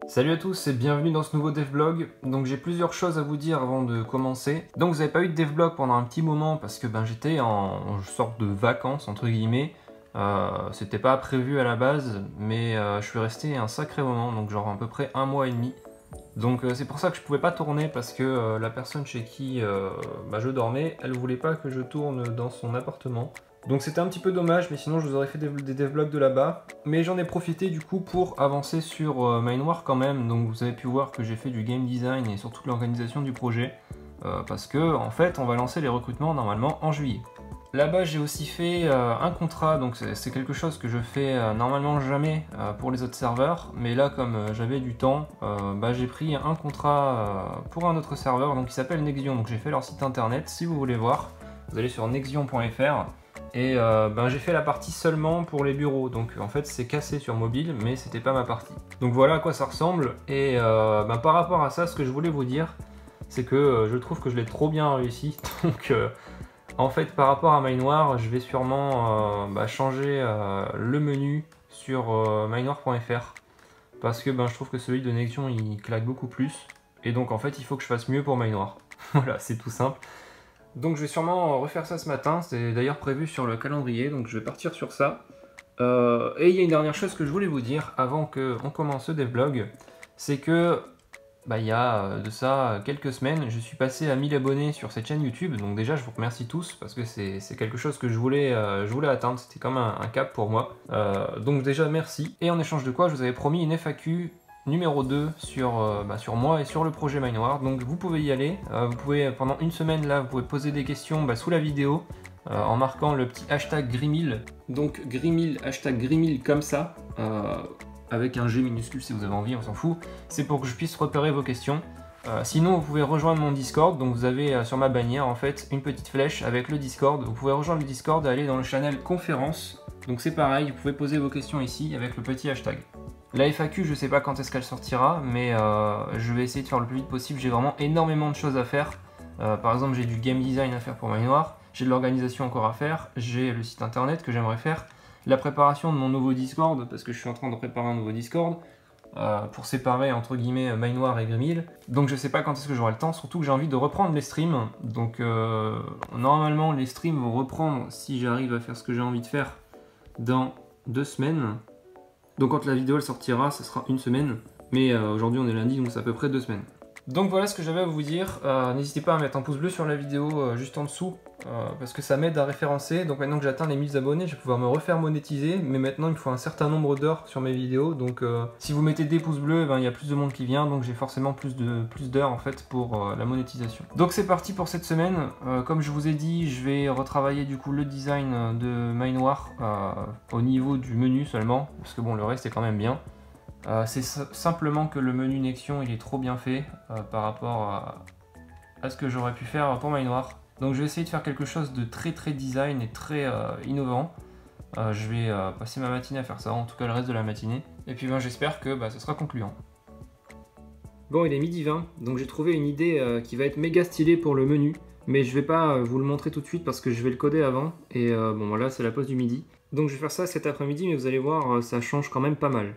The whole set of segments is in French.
Salut à tous et bienvenue dans ce nouveau devlog. Donc j'ai plusieurs choses à vous dire avant de commencer. Donc vous n'avez pas eu de devlog pendant un petit moment parce que j'étais en sorte de vacances entre guillemets. C'était pas prévu à la base, mais je suis resté un sacré moment, donc genre à peu près un mois et demi. Donc c'est pour ça que je pouvais pas tourner parce que la personne chez qui je dormais, elle voulait pas que je tourne dans son appartement. Donc c'était un petit peu dommage, mais sinon je vous aurais fait des devlogs de là-bas. Mais j'en ai profité du coup pour avancer sur Minewar quand même. Donc vous avez pu voir que j'ai fait du game design et surtout l'organisation du projet. Parce que en fait on va lancer les recrutements normalement en juillet. Là-bas j'ai aussi fait un contrat, donc c'est quelque chose que je fais normalement jamais pour les autres serveurs. Mais là comme j'avais du temps, j'ai pris un contrat pour un autre serveur donc qui s'appelle Nexion. Donc j'ai fait leur site internet, si vous voulez voir, vous allez sur nexion.fr. Et j'ai fait la partie seulement pour les bureaux, donc en fait c'est cassé sur mobile, mais c'était pas ma partie. Donc voilà à quoi ça ressemble, et par rapport à ça, ce que je voulais vous dire, c'est que je trouve que je l'ai trop bien réussi, donc en fait par rapport à Minewar, je vais sûrement changer le menu sur minewar.fr, parce que je trouve que celui de Nexion il claque beaucoup plus, et donc en fait il faut que je fasse mieux pour Minewar. Voilà, c'est tout simple. Donc je vais sûrement refaire ça ce matin, c'est d'ailleurs prévu sur le calendrier, donc je vais partir sur ça. Et il y a une dernière chose que je voulais vous dire avant qu'on commence ce devlog, c'est que il y a de ça quelques semaines, je suis passé à 1000 abonnés sur cette chaîne YouTube, donc déjà je vous remercie tous parce que c'est quelque chose que je voulais atteindre, c'était comme un cap pour moi. Donc déjà merci, et en échange de quoi je vous avais promis une FAQ numéro 2 sur moi et sur le projet Minewar, donc vous pouvez y aller, vous pouvez pendant une semaine là, vous pouvez poser des questions sous la vidéo en marquant le petit hashtag Grimil, donc Grimil, hashtag Grimil comme ça, avec un G minuscule si vous avez envie, on s'en fout, c'est pour que je puisse repérer vos questions. Sinon vous pouvez rejoindre mon Discord, donc vous avez sur ma bannière en fait une petite flèche avec le Discord, vous pouvez rejoindre le Discord et aller dans le channel conférence, donc c'est pareil, vous pouvez poser vos questions ici avec le petit hashtag. La FAQ, je sais pas quand est-ce qu'elle sortira, mais je vais essayer de faire le plus vite possible. J'ai vraiment énormément de choses à faire. Par exemple, j'ai du game design à faire pour Minewar, j'ai de l'organisation encore à faire, j'ai le site internet que j'aimerais faire, la préparation de mon nouveau Discord, parce que je suis en train de préparer un nouveau Discord, pour séparer entre guillemets Minewar et Grimil. Donc je sais pas quand est-ce que j'aurai le temps, surtout que j'ai envie de reprendre les streams. Donc normalement les streams vont reprendre si j'arrive à faire ce que j'ai envie de faire dans 2 semaines. Donc quand la vidéo elle sortira, ça sera une semaine. Mais aujourd'hui on est lundi, donc c'est à peu près 2 semaines. Donc voilà ce que j'avais à vous dire. N'hésitez pas à mettre un pouce bleu sur la vidéo juste en dessous, parce que ça m'aide à référencer. Donc maintenant que j'atteins les 1000 abonnés, je vais pouvoir me refaire monétiser. Mais maintenant il me faut un certain nombre d'heures sur mes vidéos. Donc si vous mettez des pouces bleus, il y a plus de monde qui vient. Donc j'ai forcément plus d'heures en fait pour la monétisation. Donc c'est parti pour cette semaine. Comme je vous ai dit, je vais retravailler du coup le design de Minewar au niveau du menu seulement. Parce que bon, le reste est quand même bien. C'est simplement que le menu Nexion il est trop bien fait par rapport à ce que j'aurais pu faire pour Minewar. Donc je vais essayer de faire quelque chose de très design et très innovant. Je vais passer ma matinée à faire ça, en tout cas le reste de la matinée. Et puis j'espère que ce sera concluant. Bon, il est midi 20, donc j'ai trouvé une idée qui va être méga stylée pour le menu. Mais je vais pas vous le montrer tout de suite parce que je vais le coder avant. Et bon voilà, c'est la pause du midi. Donc je vais faire ça cet après-midi, mais vous allez voir, ça change quand même pas mal.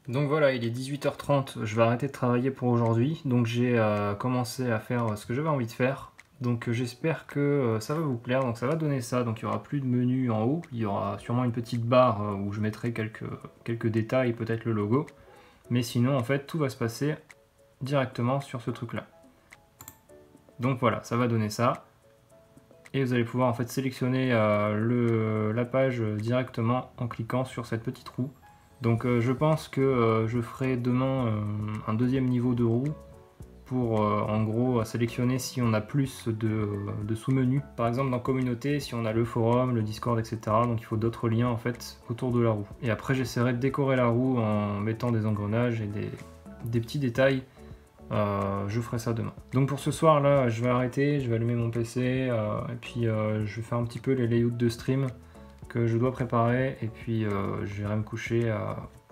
Donc voilà, il est 18h30, je vais arrêter de travailler pour aujourd'hui. Donc j'ai commencé à faire ce que j'avais envie de faire. Donc j'espère que ça va vous plaire. Donc ça va donner ça. Donc il n'y aura plus de menu en haut. Il y aura sûrement une petite barre où je mettrai quelques détails, peut-être le logo. Mais sinon, en fait, tout va se passer directement sur ce truc-là. Donc voilà, ça va donner ça. Et vous allez pouvoir en fait sélectionner la page directement en cliquant sur cette petite roue. Donc je pense que je ferai demain un deuxième niveau de roue pour en gros sélectionner si on a plus de sous-menus. Par exemple dans communauté, si on a le forum, le Discord, etc. Donc il faut d'autres liens en fait autour de la roue. Et après j'essaierai de décorer la roue en mettant des engrenages et des petits détails. Je ferai ça demain. Donc pour ce soir là, je vais arrêter, je vais allumer mon PC et puis je vais faire un petit peu les layouts de stream que je dois préparer et puis j'irai me coucher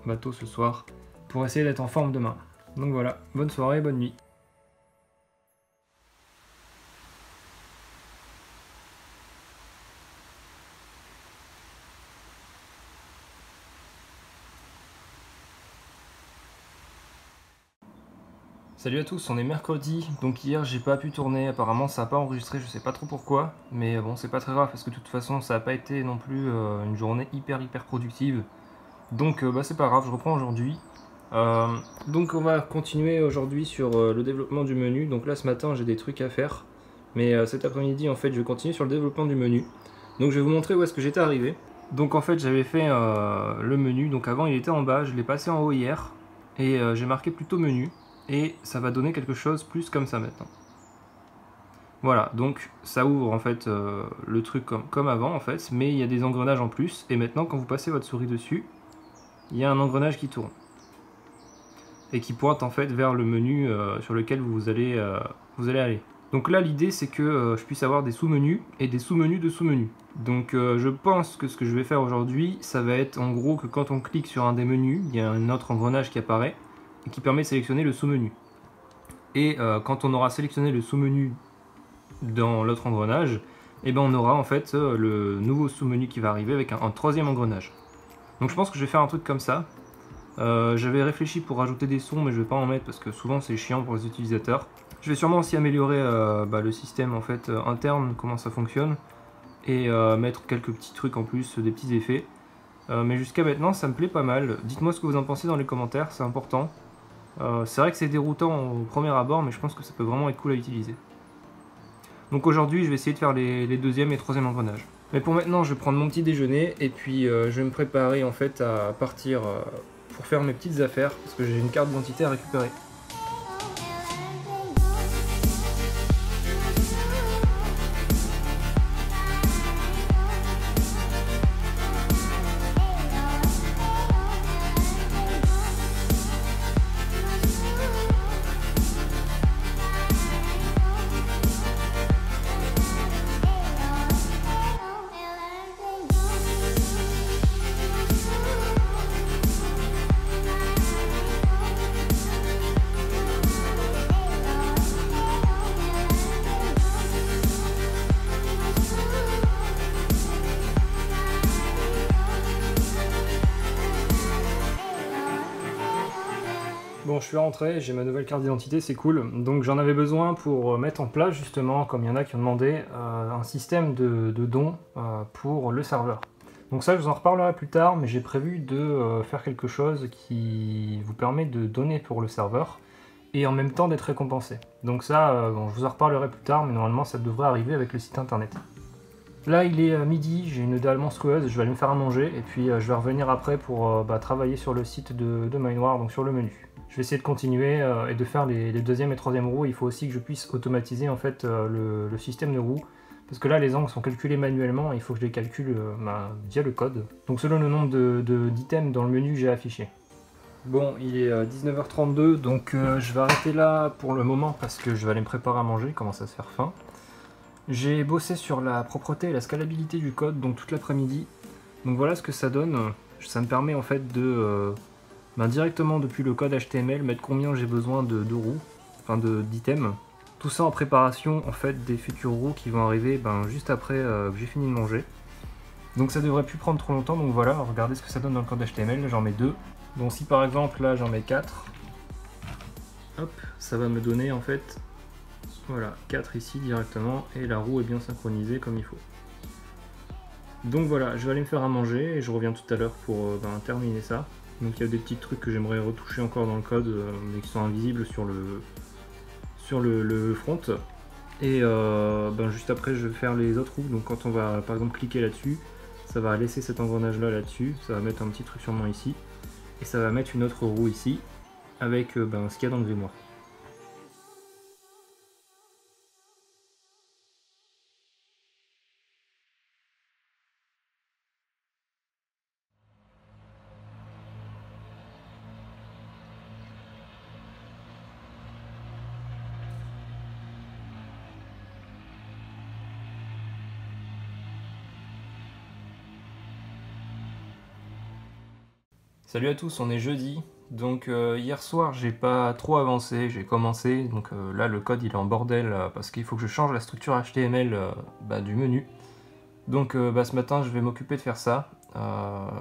bateau ce soir pour essayer d'être en forme demain. Donc voilà, bonne soirée, bonne nuit. Salut à tous, on est mercredi, donc hier j'ai pas pu tourner, apparemment ça a pas enregistré, je sais pas trop pourquoi, mais bon c'est pas très grave parce que de toute façon ça a pas été non plus une journée hyper productive, donc bah c'est pas grave, je reprends aujourd'hui. Donc on va continuer aujourd'hui sur le développement du menu, donc là ce matin j'ai des trucs à faire, mais cet après-midi en fait je vais continuer sur le développement du menu, donc je vais vous montrer où est-ce que j'étais arrivé. Donc en fait j'avais fait le menu, donc avant il était en bas, je l'ai passé en haut hier, et j'ai marqué plutôt menu. Et ça va donner quelque chose plus comme ça maintenant. Voilà, donc ça ouvre en fait le truc comme avant en fait, mais il y a des engrenages en plus, et maintenant quand vous passez votre souris dessus, il y a un engrenage qui tourne. Et qui pointe en fait vers le menu sur lequel vous allez aller. Donc là l'idée c'est que je puisse avoir des sous-menus et des sous-menus de sous-menus. Donc je pense que ce que je vais faire aujourd'hui, ça va être en gros que quand on clique sur un des menus, il y a un autre engrenage qui apparaît, et qui permet de sélectionner le sous-menu. Et quand on aura sélectionné le sous-menu dans l'autre engrenage, et ben on aura en fait le nouveau sous-menu qui va arriver avec un troisième engrenage. Donc je pense que je vais faire un truc comme ça. J'avais réfléchi pour rajouter des sons, mais je vais pas en mettre parce que souvent c'est chiant pour les utilisateurs. Je vais sûrement aussi améliorer le système en fait interne, comment ça fonctionne, et mettre quelques petits trucs en plus, des petits effets. Mais jusqu'à maintenant ça me plaît pas mal. Dites-moi ce que vous en pensez dans les commentaires, c'est important. C'est vrai que c'est déroutant au premier abord, mais je pense que ça peut vraiment être cool à utiliser. Donc aujourd'hui, je vais essayer de faire les deuxième et troisième engrenages. Mais pour maintenant, je vais prendre mon petit déjeuner et puis je vais me préparer en fait à partir pour faire mes petites affaires parce que j'ai une carte d'identité à récupérer. Bon, je suis rentré, j'ai ma nouvelle carte d'identité, c'est cool. Donc j'en avais besoin pour mettre en place justement, comme il y en a qui ont demandé, un système de dons pour le serveur. Donc ça, je vous en reparlerai plus tard, mais j'ai prévu de faire quelque chose qui vous permet de donner pour le serveur et en même temps d'être récompensé. Donc ça, bon, je vous en reparlerai plus tard, mais normalement ça devrait arriver avec le site internet. Là il est midi, j'ai une dalle monstrueuse, je vais aller me faire à manger et puis je vais revenir après pour travailler sur le site de Minewar, donc sur le menu. Je vais essayer de continuer et de faire les deuxième et troisième roues. Il faut aussi que je puisse automatiser en fait le système de roues. Parce que là les angles sont calculés manuellement et il faut que je les calcule via le code. Donc selon le nombre d'items dans le menu que j'ai affiché. Bon, il est 19h32, donc je vais arrêter là pour le moment parce que je vais aller me préparer à manger, il commence à se faire faim. J'ai bossé sur la propreté et la scalabilité du code, donc toute l'après-midi. Donc voilà ce que ça donne. Ça me permet en fait de directement depuis le code HTML mettre combien j'ai besoin de roues, enfin d'items. Tout ça en préparation en fait des futures roues qui vont arriver juste après que j'ai fini de manger. Donc ça devrait plus prendre trop longtemps, donc voilà, regardez ce que ça donne dans le code HTML, j'en mets 2. Donc si par exemple là j'en mets 4, hop, ça va me donner en fait, voilà, 4 ici directement, et la roue est bien synchronisée comme il faut. Donc voilà, je vais aller me faire à manger et je reviens tout à l'heure pour terminer ça. Donc il y a des petits trucs que j'aimerais retoucher encore dans le code, mais qui sont invisibles sur le front. Et juste après je vais faire les autres roues, donc quand on va par exemple cliquer là-dessus, ça va laisser cet engrenage là-dessus, ça va mettre un petit truc sûrement ici, et ça va mettre une autre roue ici, avec ce qu'il y a dans le grimoire. Salut à tous, on est jeudi, donc hier soir j'ai pas trop avancé, j'ai commencé, donc là le code il est en bordel parce qu'il faut que je change la structure HTML du menu. Donc ce matin je vais m'occuper de faire ça,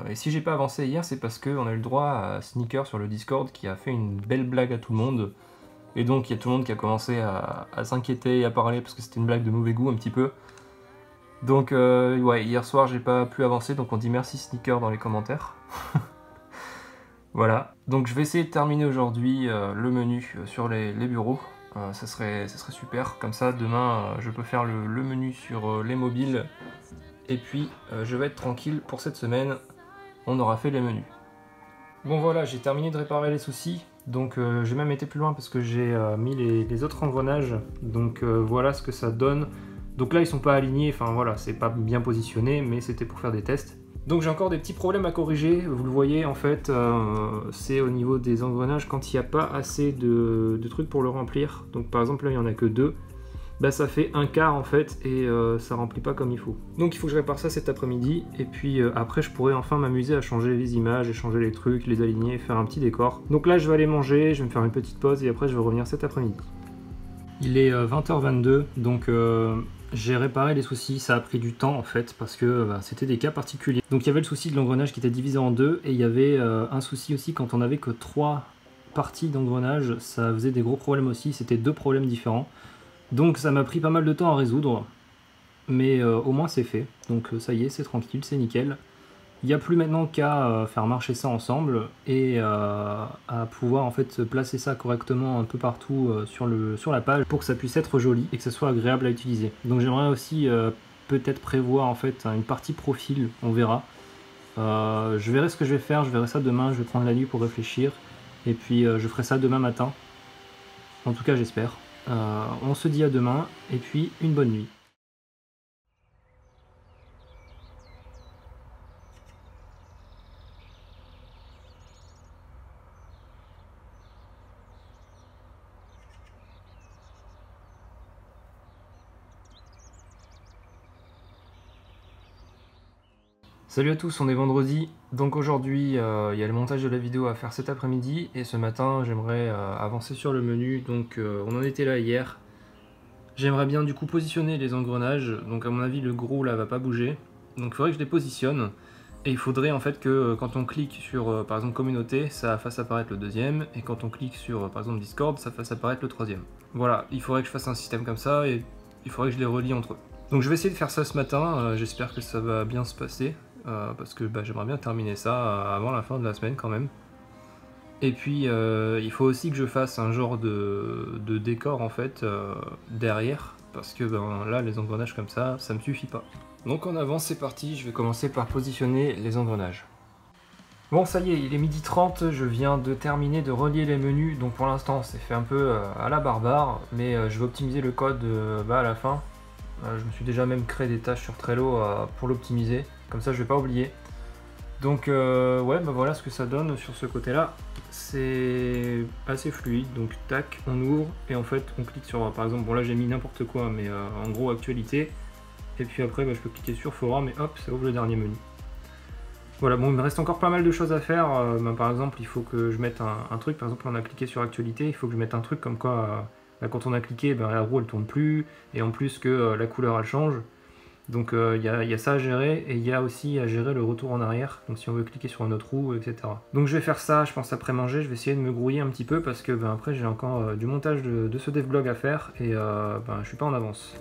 et si j'ai pas avancé hier c'est parce qu'on a eu le droit à Sneaker sur le Discord qui a fait une belle blague à tout le monde, Et donc il y a tout le monde qui a commencé à s'inquiéter et à parler parce que c'était une blague de mauvais goût un petit peu. Donc ouais, hier soir j'ai pas pu avancer, donc on dit merci Sneaker dans les commentaires. Voilà, donc je vais essayer de terminer aujourd'hui le menu sur les bureaux. Ça serait super, comme ça demain je peux faire le menu sur les mobiles. Et puis je vais être tranquille pour cette semaine, on aura fait les menus. Bon voilà, j'ai terminé de réparer les soucis. Donc j'ai même été plus loin parce que j'ai mis les autres engrenages. Donc voilà ce que ça donne. Donc là ils sont pas alignés, enfin voilà, c'est pas bien positionné, mais c'était pour faire des tests. Donc j'ai encore des petits problèmes à corriger, vous le voyez en fait, c'est au niveau des engrenages quand il n'y a pas assez de trucs pour le remplir. Donc par exemple là il n'y en a que 2, bah ça fait un quart en fait et ça remplit pas comme il faut. Donc il faut que je répare ça cet après-midi et puis après je pourrai enfin m'amuser à changer les images, changer les trucs, les aligner, faire un petit décor. Donc là je vais aller manger, je vais me faire une petite pause et après je vais revenir cet après-midi. Il est 20h22 donc j'ai réparé les soucis, ça a pris du temps en fait parce que c'était des cas particuliers. Donc il y avait le souci de l'engrenage qui était divisé en deux et il y avait un souci aussi quand on avait que 3 parties d'engrenage, ça faisait des gros problèmes aussi, c'était 2 problèmes différents. Donc ça m'a pris pas mal de temps à résoudre, mais au moins c'est fait. Donc ça y est, c'est tranquille, c'est nickel. Il n'y a plus maintenant qu'à faire marcher ça ensemble et à pouvoir en fait placer ça correctement un peu partout sur la page pour que ça puisse être joli et que ça soit agréable à utiliser. Donc j'aimerais aussi peut-être prévoir en fait une partie profil, on verra. Je verrai ce que je vais faire, je verrai ça demain, je vais prendre la nuit pour réfléchir et puis je ferai ça demain matin. En tout cas j'espère. On se dit à demain et puis une bonne nuit. Salut à tous, on est vendredi, donc aujourd'hui il y a le montage de la vidéo à faire cet après-midi et ce matin j'aimerais avancer sur le menu, donc on en était là hier. J'aimerais bien du coup positionner les engrenages, donc à mon avis le gros là va pas bouger, donc il faudrait que je les positionne et il faudrait en fait que quand on clique sur par exemple communauté ça fasse apparaître le deuxième et quand on clique sur par exemple Discord ça fasse apparaître le troisième. Voilà, il faudrait que je fasse un système comme ça et il faudrait que je les relie entre eux. Donc je vais essayer de faire ça ce matin, j'espère que ça va bien se passer. Parce que j'aimerais bien terminer ça avant la fin de la semaine quand même. Et puis il faut aussi que je fasse un genre de décor en fait derrière, parce que là les engrenages comme ça me suffit pas. Donc en avant c'est parti, je vais commencer par positionner les engrenages. Bon ça y est, il est 12h30, je viens de terminer de relier les menus, donc pour l'instant c'est fait un peu à la barbare, mais je vais optimiser le code à la fin. Je me suis déjà même créé des tâches sur Trello pour l'optimiser, comme ça je vais pas oublier. Donc ouais, voilà ce que ça donne sur ce côté là. C'est assez fluide, donc tac, on ouvre et en fait on clique sur, par exemple, bon là j'ai mis n'importe quoi, mais en gros actualité. Et puis après je peux cliquer sur forum et hop, ça ouvre le dernier menu. Voilà, bon il me reste encore pas mal de choses à faire. Par exemple il faut que je mette un truc, par exemple on a cliqué sur actualité, il faut que je mette un truc comme quoi... quand on a cliqué, la roue elle tourne plus, et en plus que la couleur elle change. Donc il y a ça à gérer, et il y a aussi à gérer le retour en arrière, donc si on veut cliquer sur une autre roue, etc. Donc je vais faire ça, je pense après manger, je vais essayer de me grouiller un petit peu, parce que après j'ai encore du montage de ce devlog à faire, et je suis pas en avance.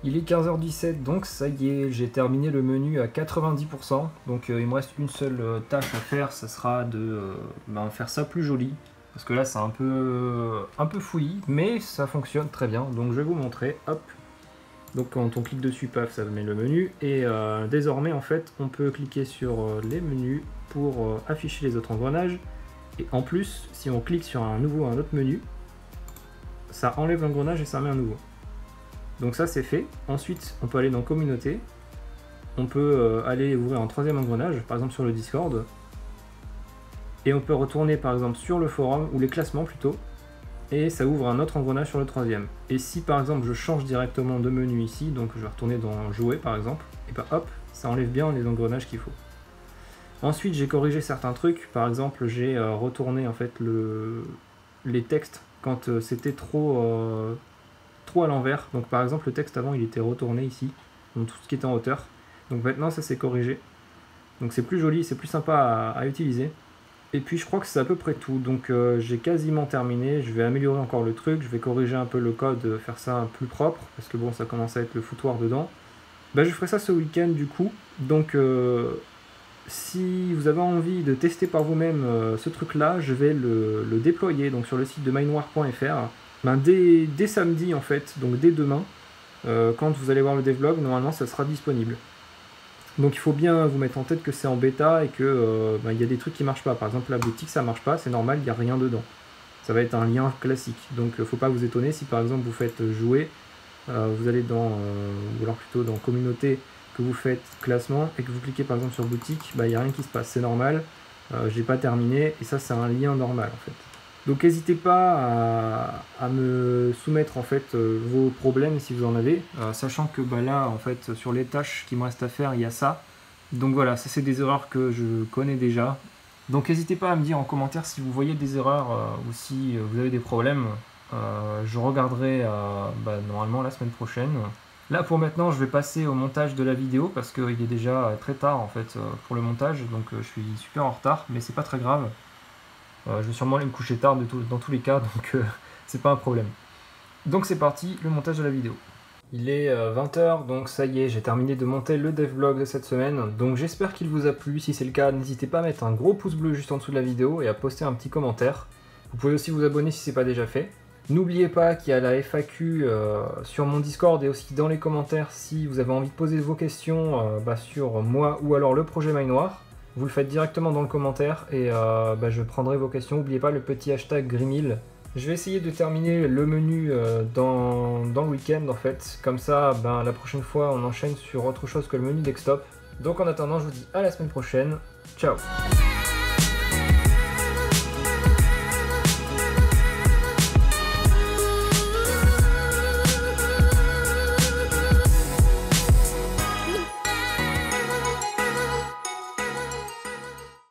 Il est 15h17, donc ça y est, j'ai terminé le menu à 90%. Donc il me reste une seule tâche à faire, ça sera de faire ça plus joli. Parce que là c'est un peu fouillis, mais ça fonctionne très bien. Donc je vais vous montrer, hop. Donc quand on clique dessus, paf, ça met le menu. Et désormais en fait, on peut cliquer sur les menus pour afficher les autres engrenages. Et en plus, si on clique sur un autre menu, ça enlève l'engrenage et ça met un nouveau. Donc ça c'est fait. Ensuite on peut aller dans communauté, on peut aller ouvrir un troisième engrenage, par exemple sur le Discord, et on peut retourner par exemple sur le forum, ou les classements plutôt, et ça ouvre un autre engrenage sur le troisième. Et si par exemple je change directement de menu ici, donc je vais retourner dans jouer par exemple, et hop, ça enlève bien les engrenages qu'il faut. Ensuite j'ai corrigé certains trucs, par exemple j'ai retourné en fait les textes quand c'était trop à l'envers. Donc par exemple le texte avant il était retourné ici, donc tout ce qui était en hauteur. Donc maintenant ça s'est corrigé. Donc c'est plus joli, c'est plus sympa à utiliser. Et puis je crois que c'est à peu près tout, donc j'ai quasiment terminé, je vais améliorer encore le truc, je vais corriger un peu le code, faire ça plus propre, parce que bon ça commence à être le foutoir dedans. Bah, je ferai ça ce week-end du coup, donc si vous avez envie de tester par vous-même ce truc là, je vais le déployer donc sur le site de mindware.fr ben, dès samedi en fait, donc dès demain, quand vous allez voir le devlog, normalement ça sera disponible. Donc il faut bien vous mettre en tête que c'est en bêta et que y a des trucs qui marchent pas. Par exemple la boutique ça marche pas, c'est normal, il n'y a rien dedans. Ça va être un lien classique. Donc faut pas vous étonner si par exemple vous faites jouer, vous allez dans, ou alors plutôt dans communauté, que vous faites classement et que vous cliquez par exemple sur boutique, il n'y a rien qui se passe, c'est normal. J'ai pas terminé et ça c'est un lien normal en fait. Donc n'hésitez pas à me soumettre en fait vos problèmes si vous en avez, sachant que là en fait sur les tâches qui me restent à faire il y a ça. Donc voilà, ça c'est des erreurs que je connais déjà. Donc n'hésitez pas à me dire en commentaire si vous voyez des erreurs ou si vous avez des problèmes. Je regarderai normalement la semaine prochaine. Là pour maintenant je vais passer au montage de la vidéo parce qu'il est déjà très tard en fait pour le montage, donc je suis super en retard, mais c'est pas très grave. Je vais sûrement aller me coucher tard dans tous les cas, donc c'est pas un problème. Donc c'est parti, le montage de la vidéo. Il est 20h, donc ça y est, j'ai terminé de monter le devlog de cette semaine. Donc j'espère qu'il vous a plu, si c'est le cas, n'hésitez pas à mettre un gros pouce bleu juste en dessous de la vidéo et à poster un petit commentaire. Vous pouvez aussi vous abonner si c'est pas déjà fait. N'oubliez pas qu'il y a la FAQ sur mon Discord et aussi dans les commentaires si vous avez envie de poser vos questions sur moi ou alors le projet Mindware. Vous le faites directement dans le commentaire et je prendrai vos questions. N'oubliez pas le petit hashtag Grimil. Je vais essayer de terminer le menu dans le week-end en fait. Comme ça, la prochaine fois, on enchaîne sur autre chose que le menu desktop. Donc en attendant, je vous dis à la semaine prochaine. Ciao!